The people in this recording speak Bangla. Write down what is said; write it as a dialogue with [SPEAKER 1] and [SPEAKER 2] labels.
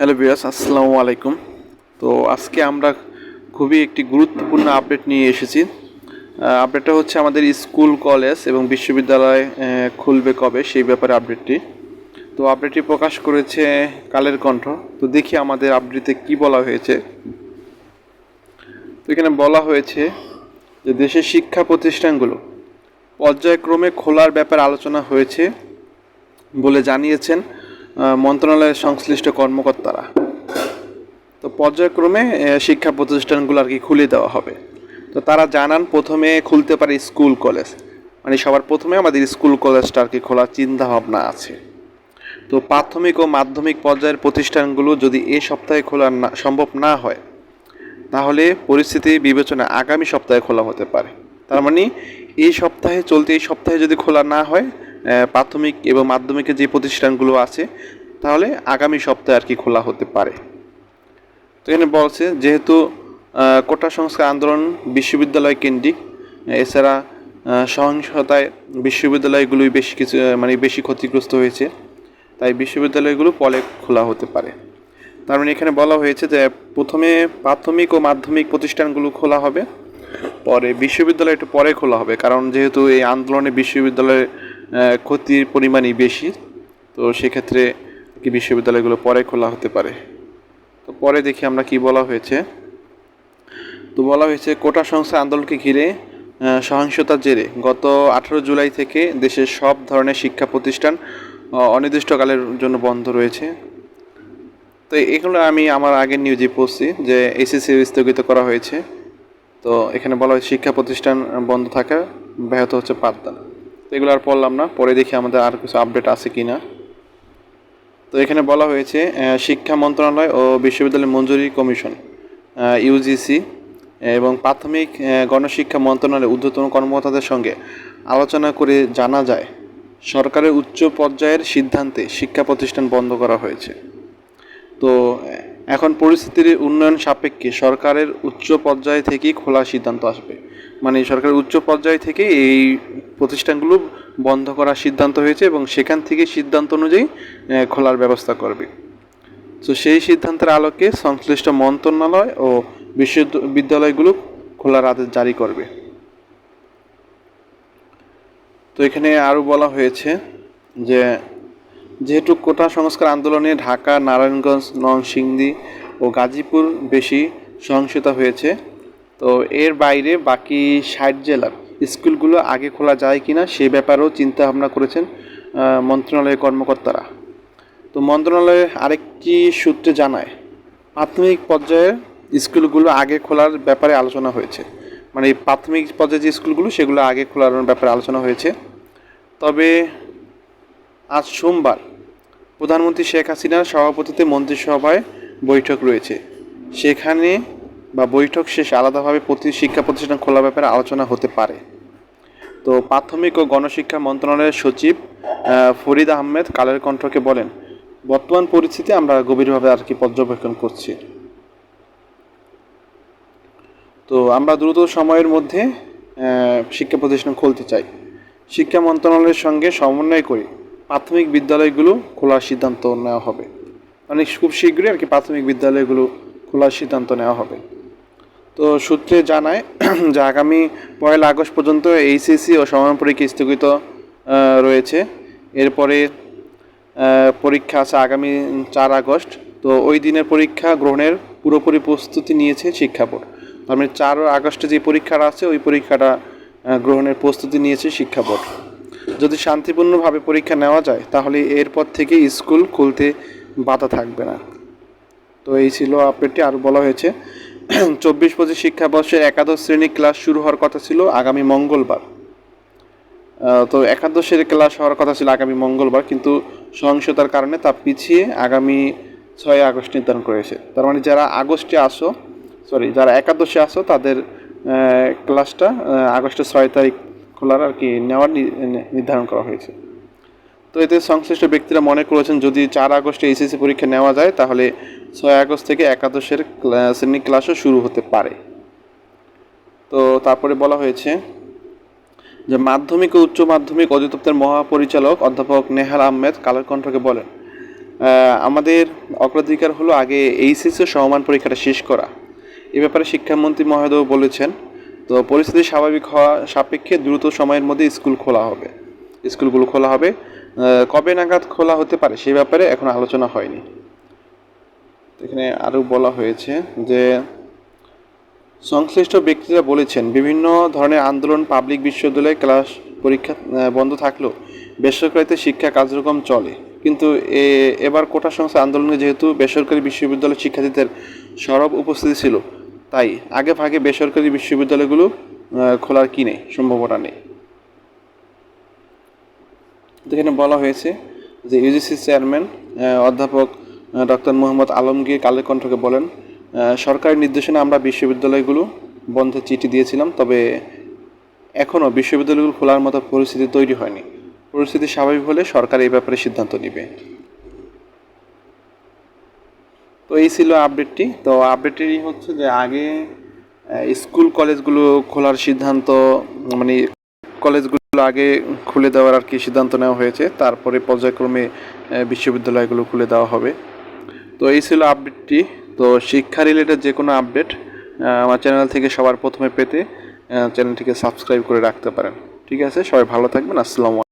[SPEAKER 1] হ্যালো ভিউয়ার্স, আসসালামু আলাইকুম। তো আজকে আমরা খুবই একটি গুরুত্বপূর্ণ আপডেট নিয়ে এসেছি। আপডেটটা হচ্ছে আমাদের স্কুল, কলেজ এবং বিশ্ববিদ্যালয় খুলবে কবে সেই ব্যাপারে আপডেটটি। তো আপডেটটি প্রকাশ করেছে কালের কণ্ঠ। তো দেখি আমাদের আপডেটে কি বলা হয়েছে। তো এখানে বলা হয়েছে যে দেশের শিক্ষা প্রতিষ্ঠানগুলো পর্যায়ক্রমে খোলার ব্যাপারে আলোচনা হয়েছে বলে জানিয়েছেন মন্ত্রণালয়ের সংশ্লিষ্ট কর্মকর্তারা। তো পর্যায়ক্রমে শিক্ষা প্রতিষ্ঠানগুলো আর কি খুলে দেওয়া হবে। তো তারা জানান প্রথমে খুলতে পারে স্কুল, কলেজ, মানে সবার প্রথমে আমাদের স্কুল কলেজটা আর কি খোলার চিন্তা ভাবনা আছে। তো প্রাথমিক ও মাধ্যমিক পর্যায়ের প্রতিষ্ঠানগুলো যদি এ সপ্তাহে খোলা সম্ভব না হয়, তাহলে পরিস্থিতি বিবেচনায় আগামী সপ্তাহে খোলা হতে পারে। তার মানে এই সপ্তাহে যদি খোলা না হয় প্রাথমিক এবং মাধ্যমিকের যে প্রতিষ্ঠানগুলো আছে, তাহলে আগামী সপ্তাহে আর কি খোলা হতে পারে। তো এখানে বলছে যেহেতু কোটা সংস্কার আন্দোলন বিশ্ববিদ্যালয় কেন্দ্রিক, এছাড়া সহিংসতায় বিশ্ববিদ্যালয়গুলোই বেশি ক্ষতিগ্রস্ত হয়েছে, তাই বিশ্ববিদ্যালয়গুলো পরে খোলা হতে পারে। তার মানে এখানে বলা হয়েছে যে প্রথমে প্রাথমিক ও মাধ্যমিক প্রতিষ্ঠানগুলো খোলা হবে, পরে বিশ্ববিদ্যালয় একটু পরে খোলা হবে, কারণ যেহেতু এই আন্দোলনে বিশ্ববিদ্যালয়ের ক্ষতির পরিমাণই বেশি। তো সেক্ষেত্রে কি বিশ্ববিদ্যালয়গুলো পরে খোলা হতে পারে। তো পরে দেখি আমরা কি বলা হয়েছে। তো বলা হয়েছে কোটা সংস্কার আন্দোলনকে ঘিরে সহিংসতার জেরে গত 18 জুলাই থেকে দেশের সব ধরনের শিক্ষা প্রতিষ্ঠান অনির্দিষ্টকালের জন্য বন্ধ রয়েছে। তো এগুলো আমি আমার আগের নিউজে পড়ছি যে এসএসসি স্থগিত করা হয়েছে। তো এখানে বলা হয় শিক্ষা প্রতিষ্ঠান বন্ধ থাকা ব্যাহত হচ্ছে পাঠদান। তো এগুলো আর পড়লাম না, পরে দেখি আমাদের আর কিছু আপডেট আছে কি না। তো এখানে বলা হয়েছে শিক্ষা মন্ত্রণালয় ও বিশ্ববিদ্যালয় মঞ্জুরি কমিশন ইউজিসি এবং প্রাথমিক গণশিক্ষা মন্ত্রণালয়ের ঊর্ধ্বতন কর্মকর্তাদের সঙ্গে আলোচনা করে জানা যায় সরকারের উচ্চ পর্যায়ের সিদ্ধান্তে শিক্ষা প্রতিষ্ঠান বন্ধ করা হয়েছে। তো এখন পরিস্থিতির উন্নয়ন সাপেক্ষে সরকারের উচ্চ পর্যায় থেকেই খোলার সিদ্ধান্ত আসবে, মানে সরকারের উচ্চ পর্যায় থেকে এই প্রতিষ্ঠানগুলো বন্ধ করার সিদ্ধান্ত হয়েছে এবং সেখান থেকে সিদ্ধান্ত অনুযায়ী খোলার ব্যবস্থা করবে। তো সেই সিদ্ধান্তের আলোকে সংশ্লিষ্ট মন্ত্রণালয় ও বিশ্ববিদ্যালয়গুলো খোলার আদেশ জারি করবে। তো এখানে আরও বলা হয়েছে যে যেহেতু কোটা সংস্কার আন্দোলনে ঢাকা, নারায়ণগঞ্জ, নরসিংদী ও গাজীপুর বেশি সহিংসতা হয়েছে, তো এর বাইরে বাকি 60 জেলার স্কুলগুলো আগে খোলা যায় কিনা সে ব্যাপারেও চিন্তা ভাবনা করেছেন মন্ত্রণালয়ের কর্মকর্তারা। তো মন্ত্রণালয়ের আরেকটি সূত্রে জানায় প্রাথমিক পর্যায়ের স্কুলগুলো আগে খোলার ব্যাপারে আলোচনা হয়েছে, মানে এই প্রাথমিক পর্যায়ে যে স্কুলগুলো সেগুলো আগে খোলার ব্যাপারে আলোচনা হয়েছে। তবে আজ সোমবার প্রধানমন্ত্রী শেখ হাসিনার সভাপতিত্বে মন্ত্রিসভায় বৈঠক রয়েছে, সেখানে বৈঠক শেষে আলাদাভাবে শিক্ষা প্রতিষ্ঠান খোলার ব্যাপারে আলোচনা হতে পারে। তো প্রাথমিক ও গণশিক্ষা মন্ত্রণালয়ের সচিব ফরিদ আহমেদ কালের কণ্ঠকে বলেন, বর্তমান পরিস্থিতি আমরা গভীরভাবে আর কি পর্যবেক্ষণ করছি। তো আমরা দ্রুত সময়ের মধ্যে শিক্ষা প্রতিষ্ঠান খুলতে চাই। শিক্ষা মন্ত্রণালয়ের সঙ্গে সমন্বয় করে প্রাথমিক বিদ্যালয়গুলো খোলার সিদ্ধান্ত নেওয়া হবে, মানে খুব শীঘ্রই আর কি প্রাথমিক বিদ্যালয়গুলো খোলার সিদ্ধান্ত নেওয়া হবে। তো সূত্রে জানায় যে আগামী 1 আগস্ট পর্যন্ত এইচএসসি ও সমাপনী পরীক্ষা স্থগিত রয়েছে। এরপরে পরীক্ষা আছে আগামী 4 আগস্ট। তো ওই দিনের পরীক্ষা গ্রহণের পুরোপুরি প্রস্তুতি নিয়েছে শিক্ষা বোর্ড। তার মানে 4 আগস্টে যে পরীক্ষাটা আছে ওই পরীক্ষাটা গ্রহণের প্রস্তুতি নিয়েছে শিক্ষা বোর্ড। যদি শান্তিপূর্ণভাবে পরীক্ষা নেওয়া যায় তাহলে এরপর থেকে স্কুল খুলতে বাধা থাকবে না। তো এই ছিল আপডেটটি। আর বলা হয়েছে 24-25 শিক্ষাবর্ষের একাদশ শ্রেণী ক্লাস শুরু হওয়ার কথা ছিল আগামী মঙ্গলবার। তো একাদশের ক্লাস হওয়ার কথা ছিল আগামী মঙ্গলবার, কিন্তু সহিংসতার কারণে তা পিছিয়ে আগামী 6 আগস্ট নির্ধারণ করেছে। তার মানে যারা একাদশে আসো তাদের ক্লাসটা আগস্টের 6 তারিখ খোলার আর কি নেওয়ার নির্ধারণ করা হয়েছে। তো এতে সংশ্লিষ্ট ব্যক্তিরা মনে করেছেন যদি 4 আগস্টে এইচএসসি পরীক্ষা নেওয়া যায় তাহলে 6 আগস্ট থেকে একাদশের শ্রেণী ক্লাসও শুরু হতে পারে। তো তারপরে বলা হয়েছে যে মাধ্যমিক ও উচ্চ মাধ্যমিক অধিদপ্তরের মহাপরিচালক অধ্যাপক নেহাল আহমেদ কালের কণ্ঠকে বলেন, আমাদের অগ্রাধিকার হলো আগে এইচএসসি সমমান পরীক্ষাটা শেষ করা। এ ব্যাপারে শিক্ষামন্ত্রী মহোদয় বলেছেন। তো পরিস্থিতি স্বাভাবিক হওয়া সাপেক্ষে দ্রুত সময়ের মধ্যে স্কুলগুলো খোলা হবে। কবে নাগাদ খোলা হতে পারে সেই ব্যাপারে এখন আলোচনা হয়নি। এখানে আরও বলা হয়েছে যে সংশ্লিষ্ট ব্যক্তিরা বলেছেন বিভিন্ন ধরনের আন্দোলন পাবলিক বিশ্ববিদ্যালয়ে ক্লাস পরীক্ষা বন্ধ থাকলেও বেসরকারিতে শিক্ষা কার্যক্রম চলে। কিন্তু এবার কোটা সংস্থা আন্দোলনে যেহেতু বেসরকারি বিশ্ববিদ্যালয়ের শিক্ষার্থীদের সরব উপস্থিতি ছিল, তাই আগে ভাগে বেসরকারি বিশ্ববিদ্যালয়গুলো খোলার কি নেই, সম্ভাবনা নেই। এখানে বলা হয়েছে যে ইউজিসি চেয়ারম্যান অধ্যাপক ডক্টর মোহাম্মদ আলমগীর কালের কণ্ঠকে বলেন, সরকারি নির্দেশনা আমরা বিশ্ববিদ্যালয়গুলো বন্ধের চিঠি দিয়েছিলাম, তবে এখনও বিশ্ববিদ্যালয়গুলো খোলার মতো পরিস্থিতি তৈরি হয়নি। পরিস্থিতি স্বাভাবিক হলে সরকার এই ব্যাপারে সিদ্ধান্ত নেবে। তো এই ছিল আপডেটটি। তো আপডেটটি হচ্ছে যে আগে স্কুল কলেজগুলো খোলার সিদ্ধান্ত, মানে কলেজগুলো আগে খুলে দেওয়ার আর কি সিদ্ধান্ত নেওয়া হয়েছে, তারপরে পর্যায়ক্রমে বিশ্ববিদ্যালয়গুলো খুলে দেওয়া হবে। তো এই ছিল আপডেটটি। তো শিক্ষা রিলেটেড যে কোনো আপডেট আমার চ্যানেল থেকে সবার প্রথমে পেতে চ্যানেলটিকে সাবস্ক্রাইব করে রাখতে পারেন। ঠিক আছে, সবাই ভালো থাকবেন। আসসালামু আলাইকুম।